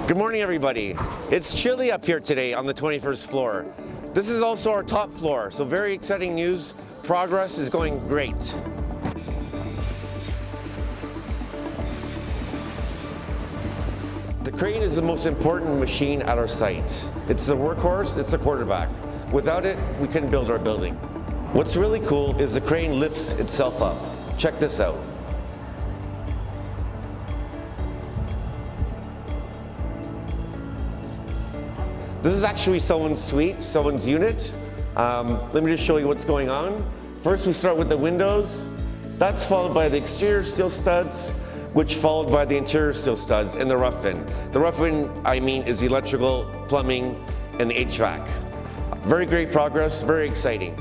Good morning, everybody. It's chilly up here today on the 21st floor. This is also our top floor, so very exciting news. Progress is going great. The crane is the most important machine at our site. It's the workhorse, it's the quarterback. Without it, we couldn't build our building. What's really cool is the crane lifts itself up. Check this out. This is actually someone's suite, someone's unit. Let me just show you what's going on. First, we start with the windows. That's followed by the exterior steel studs, which followed by the interior steel studs and the rough in. The rough in, I mean, is the electrical, plumbing, and the HVAC. Very great progress, very exciting.